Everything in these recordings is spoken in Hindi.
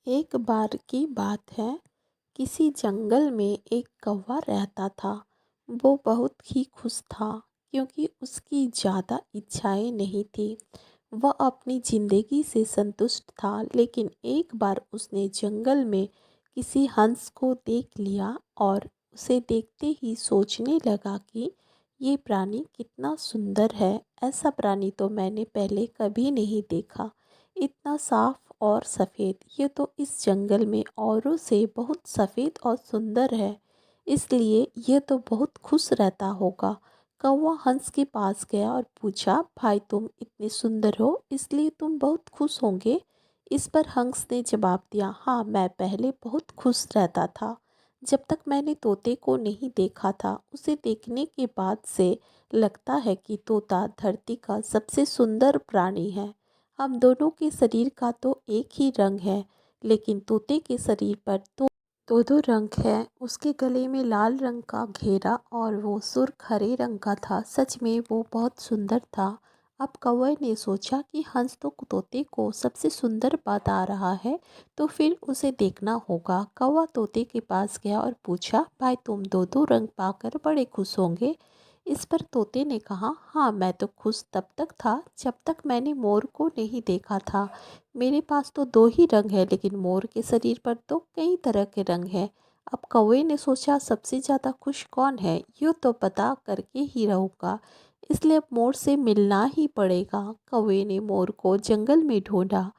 एक बार की बात है। किसी जंगल में एक कौवा रहता था। वो बहुत ही खुश था क्योंकि उसकी ज़्यादा इच्छाएं नहीं थी। वह अपनी ज़िंदगी से संतुष्ट था, लेकिन एक बार उसने जंगल में किसी हंस को देख लिया और उसे देखते ही सोचने लगा कि ये प्राणी कितना सुंदर है। ऐसा प्राणी तो मैंने पहले कभी नहीं देखा। इतना साफ और सफ़ेद, ये तो इस जंगल में औरों से बहुत सफ़ेद और सुंदर है, इसलिए यह तो बहुत खुश रहता होगा। कौवा हंस के पास गया और पूछा, भाई तुम इतने सुंदर हो इसलिए तुम बहुत खुश होंगे। इस पर हंस ने जवाब दिया, हाँ मैं पहले बहुत खुश रहता था, जब तक मैंने तोते को नहीं देखा था। उसे देखने के बाद से लगता है कि तोता धरती का सबसे सुंदर प्राणी है। हम दोनों के शरीर का तो एक ही रंग है, लेकिन तोते के शरीर पर तो दो दो रंग है। उसके गले में लाल रंग का घेरा और वो सुर्ख हरे रंग का था। सच में वो बहुत सुंदर था। अब कौवे ने सोचा कि हंस तो तोते को सबसे सुंदर बता रहा है, तो फिर उसे देखना होगा। कौवा तोते के पास गया और पूछा, भाई तुम दो दो रंग पाकर बड़े खुश होंगे। इस पर तोते ने कहा, हाँ मैं तो खुश तब तक था जब तक मैंने मोर को नहीं देखा था। मेरे पास तो दो ही रंग है, लेकिन मोर के शरीर पर तो कई तरह के रंग हैं। अब कौवे ने सोचा, सबसे ज़्यादा खुश कौन है ये तो पता करके ही रहूँगा, इसलिए अब मोर से मिलना ही पड़ेगा। कौवे ने मोर को जंगल में ढूंढा,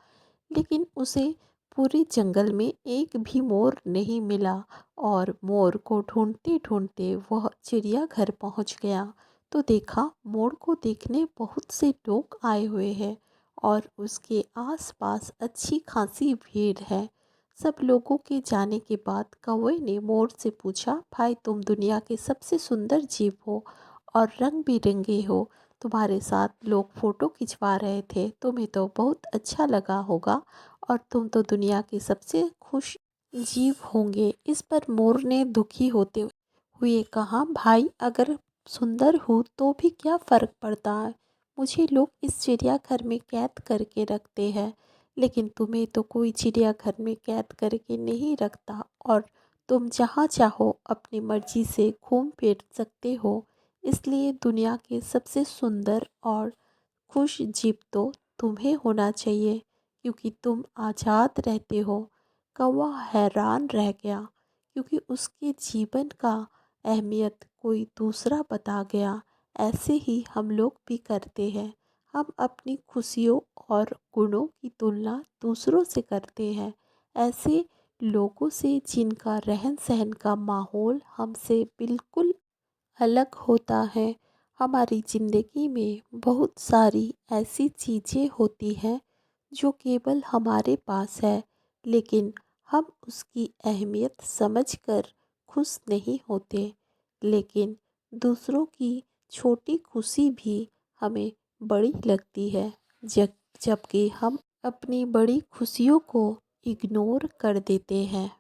लेकिन उसे पूरे जंगल में एक भी मोर नहीं मिला। और मोर को ढूंढते ढूंढते वह चिड़ियाघर पहुंच गया, तो देखा मोर को देखने बहुत से लोग आए हुए हैं और उसके आसपास अच्छी खासी भीड़ है। सब लोगों के जाने के बाद कौवे ने मोर से पूछा, भाई तुम दुनिया के सबसे सुंदर जीव हो और रंग बिरंगे हो। तुम्हारे साथ लोग फ़ोटो खिंचवा रहे थे, तुम्हें तो बहुत अच्छा लगा होगा और तुम तो दुनिया के सबसे खुश जीव होंगे। इस पर मोर ने दुखी होते हुए कहा, भाई अगर सुंदर हूँ तो भी क्या फ़र्क पड़ता है। मुझे लोग इस चिड़ियाघर में कैद करके रखते हैं, लेकिन तुम्हें तो कोई चिड़ियाघर में कैद करके नहीं रखता और तुम जहाँ चाहो अपनी मर्जी से घूम फिर सकते हो। इसलिए दुनिया के सबसे सुंदर और खुश जीव तो तुम्हें होना चाहिए, क्योंकि तुम आज़ाद रहते हो। कौवा हैरान रह गया, क्योंकि उसके जीवन का अहमियत कोई दूसरा बता गया। ऐसे ही हम लोग भी करते हैं। हम अपनी खुशियों और गुणों की तुलना दूसरों से करते हैं, ऐसे लोगों से जिनका रहन सहन का माहौल हमसे बिल्कुल अलग होता है। हमारी ज़िंदगी में बहुत सारी ऐसी चीज़ें होती हैं जो केवल हमारे पास है, लेकिन हम उसकी अहमियत समझकर खुश नहीं होते। लेकिन दूसरों की छोटी खुशी भी हमें बड़ी लगती है, जब जबकि हम अपनी बड़ी खुशियों को इग्नोर कर देते हैं।